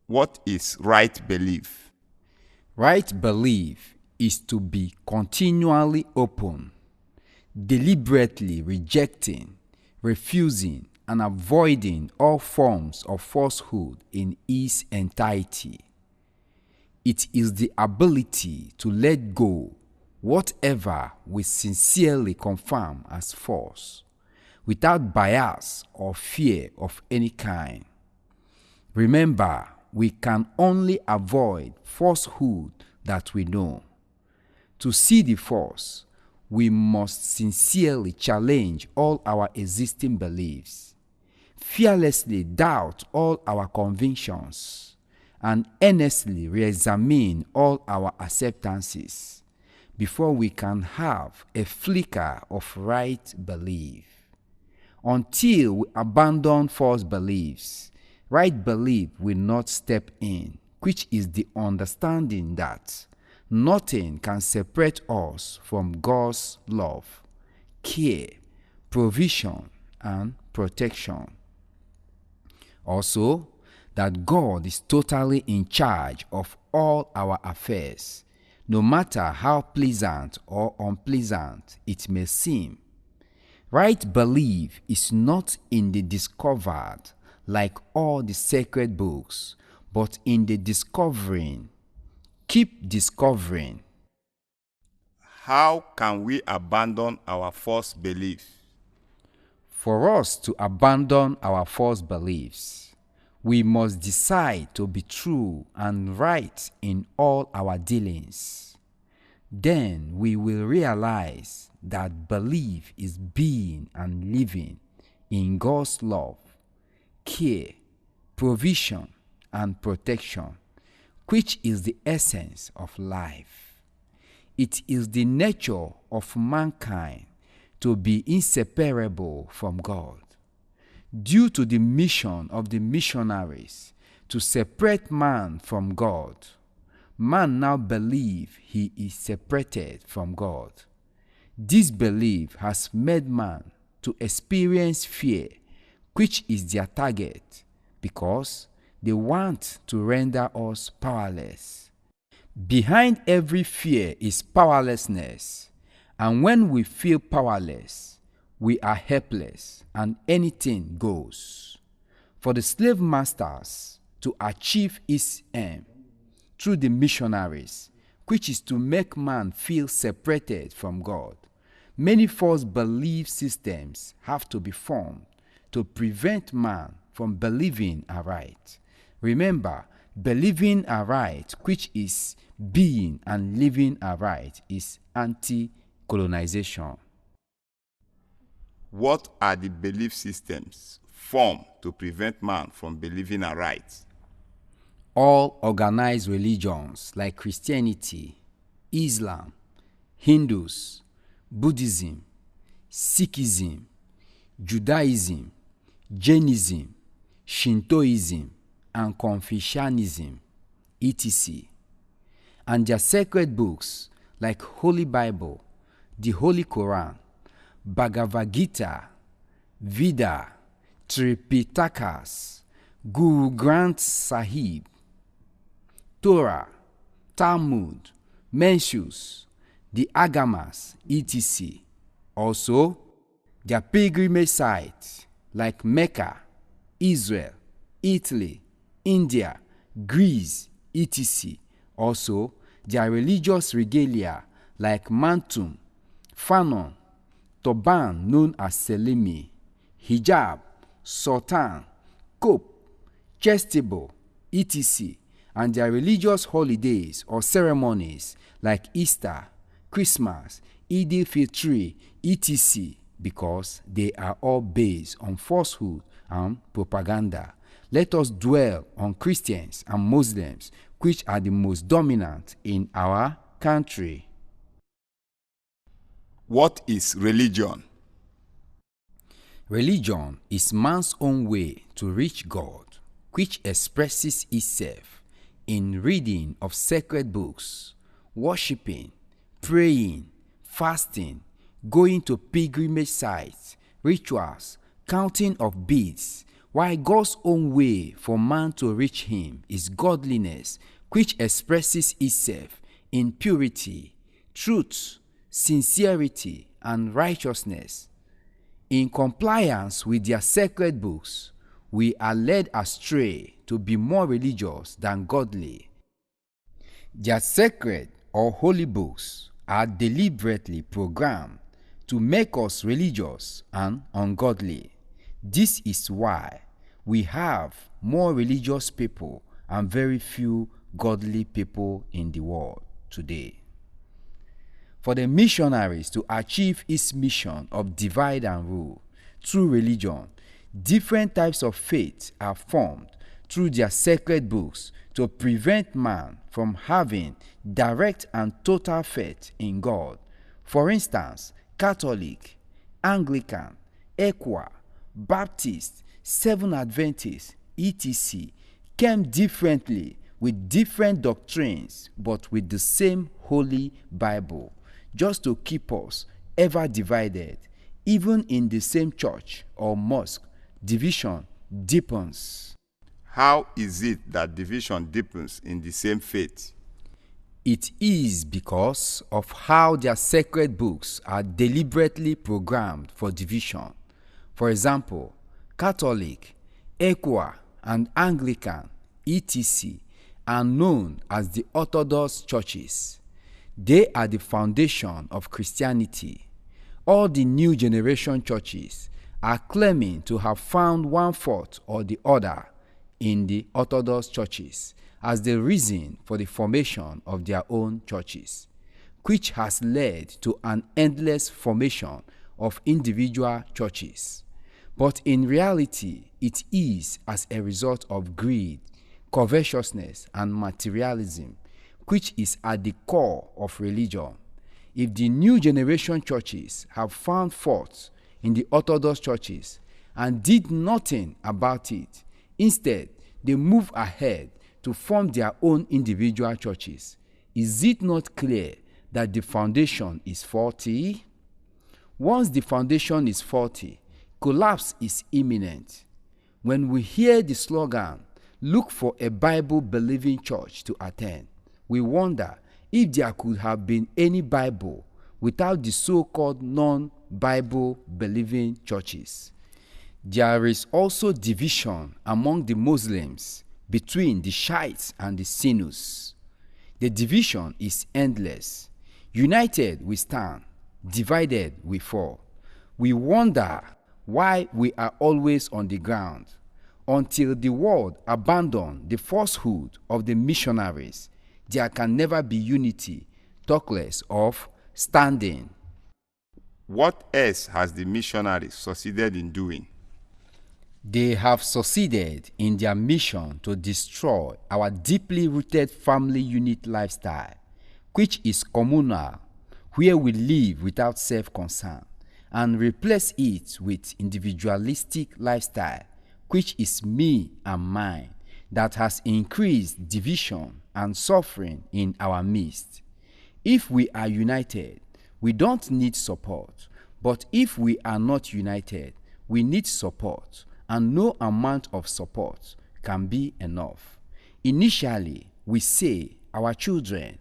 What is right belief? Right belief is to be continually open, deliberately rejecting, refusing, and avoiding all forms of falsehood in its entirety. It is the ability to let go whatever we sincerely confirm as false, without bias or fear of any kind. Remember, we can only avoid falsehood that we know. To see the false, we must sincerely challenge all our existing beliefs, fearlessly doubt all our convictions, and earnestly re-examine all our acceptances before we can have a flicker of right belief. Until we abandon false beliefs, right belief will not step in, which is the understanding that nothing can separate us from God's love, care, provision, and protection. Also, that God is totally in charge of all our affairs, no matter how pleasant or unpleasant it may seem. Right belief is not in the discovered like all the sacred books, but in the discovering. Keep discovering. How can we abandon our false beliefs? For us to abandon our false beliefs, we must decide to be true and right in all our dealings. Then we will realize that belief is being and living in God's love, care, provision, and protection, which is the essence of life. It is the nature of mankind to be inseparable from God. Due to the mission of the missionaries to separate man from God, man now believes he is separated from God. This belief has made man to experience fear, which is their target, because they want to render us powerless. Behind every fear is powerlessness, and when we feel powerless, we are helpless and anything goes. For the slave masters to achieve its aim through the missionaries, which is to make man feel separated from God, many false belief systems have to be formed to prevent man from believing aright. Remember, believing aright, which is being and living aright, is anti-colonization. What are the belief systems formed to prevent man from believing aright? All organized religions like Christianity, Islam, Hindus, Buddhism, Sikhism, Judaism, Jainism, Shintoism, and Confucianism, etc., and their sacred books like Holy Bible, the Holy Quran, Bhagavad Gita, Veda, Tripitakas, Guru Granth Sahib, Torah, Talmud, Mencius, the Agamas, etc. Also, their pilgrimage sites like Mecca, Israel, Italy, India, Greece, etc. Also, their religious regalia like Mantum, Fanon, Turban known as Selimi, Hijab, Sultan, Cope, Chestible, etc. and their religious holidays or ceremonies like Easter, Christmas, Eid al-Fitr, etc. because they are all based on falsehood and propaganda. Let us dwell on Christians and Muslims, which are the most dominant in our country. What is religion? Religion is man's own way to reach God, which expresses itself in reading of sacred books, worshiping, praying, fasting, going to pilgrimage sites, rituals, counting of beads, while God's own way for man to reach him is godliness, which expresses itself in purity, truth, sincerity, and righteousness. In compliance with their sacred books, we are led astray to be more religious than godly. Their sacred or holy books are deliberately programmed to make us religious and ungodly. This is why we have more religious people and very few godly people in the world today. For the missionaries to achieve its mission of divide and rule through religion, different types of faith are formed through their sacred books to prevent man from having direct and total faith in God. For instance, Catholic, Anglican, ECWA, Baptist, Seventh Adventist, etc. came differently with different doctrines but with the same Holy Bible, just to keep us ever divided. Even in the same church or mosque, division deepens. How is it that division deepens in the same faith? It is because of how their sacred books are deliberately programmed for division. For example, Catholic, ECWA, and Anglican, etc. are known as the Orthodox churches. They are the foundation of Christianity. All the new generation churches are claiming to have found one fault or the other in the Orthodox churches as the reason for the formation of their own churches, which has led to an endless formation of individual churches. But in reality, it is as a result of greed, covetousness, and materialism, which is at the core of religion. If the new generation churches have found fault in the Orthodox churches and did nothing about it, instead they move ahead to form their own individual churches, is it not clear that the foundation is faulty? Once the foundation is faulty, collapse is imminent. When we hear the slogan, "Look for a Bible-believing church to attend," we wonder if there could have been any Bible without the so-called non-Bible-believing churches. There is also division among the Muslims between the Shiites and the Sunnis. The division is endless. United we stand, divided we fall. We wonder why we are always on the ground. Until the world abandon the falsehood of the missionaries, there can never be unity, talk less of standing. What else has the missionaries succeeded in doing? They have succeeded in their mission to destroy our deeply rooted family unit lifestyle, which is communal, where we live without self-concern, and replace it with individualistic lifestyle, which is me and mine, that has increased division and suffering in our midst. If we are united, we don't need support, but if we are not united, we need support, and no amount of support can be enough. Initially, we say our children,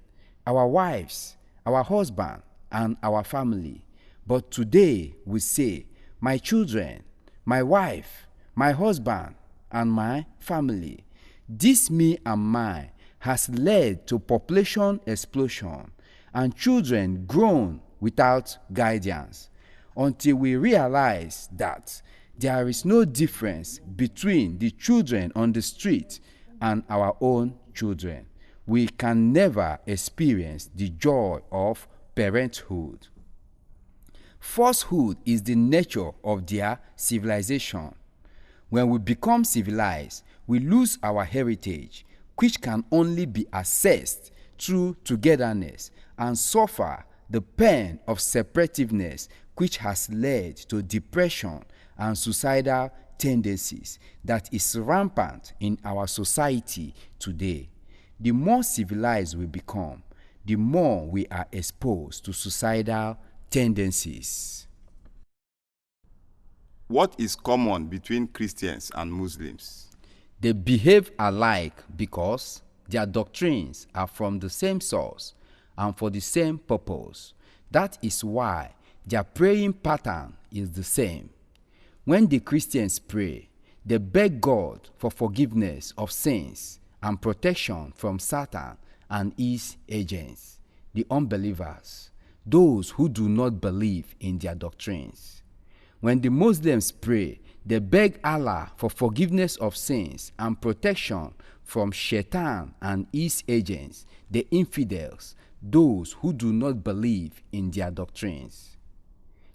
our wives, our husband, and our family. But today we say my children, my wife, my husband, and my family. This me and mine has led to population explosion and children grown without guidance, until we realize that there is no difference between the children on the street and our own children. We can never experience the joy of parenthood. Falsehood is the nature of their civilization. When we become civilized, we lose our heritage, which can only be accessed through togetherness, and suffer the pain of separativeness, which has led to depression and suicidal tendencies that is rampant in our society today. The more civilized we become, the more we are exposed to suicidal tendencies. What is common between Christians and Muslims? They behave alike because their doctrines are from the same source and for the same purpose. That is why their praying pattern is the same. When the Christians pray, they beg God for forgiveness of sins and protection from Satan and his agents, the unbelievers, those who do not believe in their doctrines. When the Muslims pray, they beg Allah for forgiveness of sins and protection from Shaitan and his agents, the infidels, those who do not believe in their doctrines.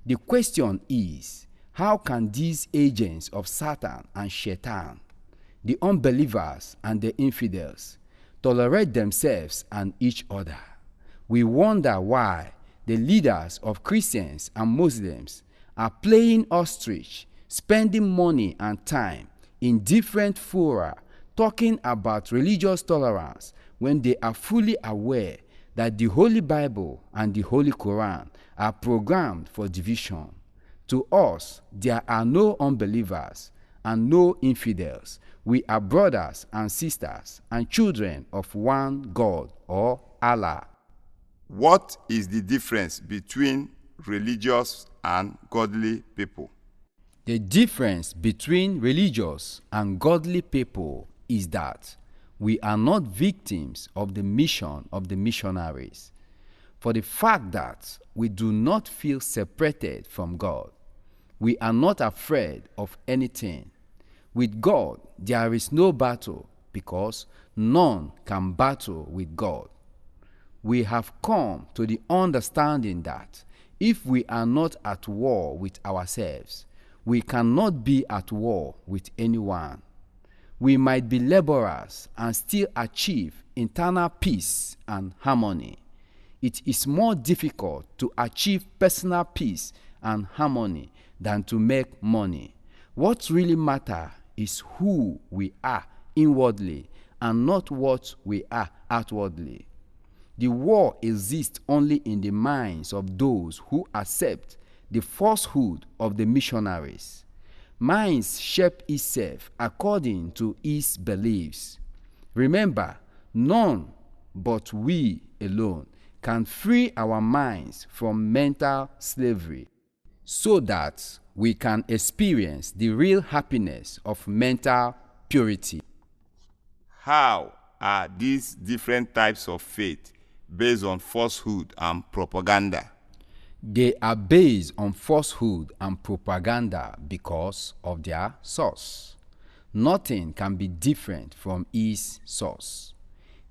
The question is, how can these agents of Satan and Shaitan, the unbelievers and the infidels, tolerate themselves and each other? We wonder why the leaders of Christians and Muslims are playing ostrich, spending money and time in different fora talking about religious tolerance when they are fully aware that the Holy Bible and the Holy Quran are programmed for division. To us, there are no unbelievers and no infidels. We are brothers and sisters and children of one God or Allah. What is the difference between religious and godly people? The difference between religious and godly people is that we are not victims of the mission of the missionaries. For the fact that we do not feel separated from God, we are not afraid of anything. With God, there is no battle because none can battle with God. We have come to the understanding that if we are not at war with ourselves, we cannot be at war with anyone. We might be laborers and still achieve internal peace and harmony. It is more difficult to achieve personal peace and harmony than to make money. What really matters is who we are inwardly and not what we are outwardly. The war exists only in the minds of those who accept the falsehood of the missionaries. Minds shape itself according to its beliefs. Remember, none but we alone can free our minds from mental slavery so that we can experience the real happiness of mental purity. How are these different types of faith based on falsehood and propaganda? They are based on falsehood and propaganda because of their source. Nothing can be different from its source.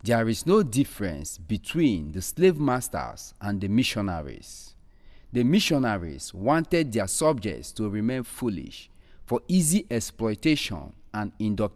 There is no difference between the slave masters and the missionaries. The missionaries wanted their subjects to remain foolish for easy exploitation and indoctrination.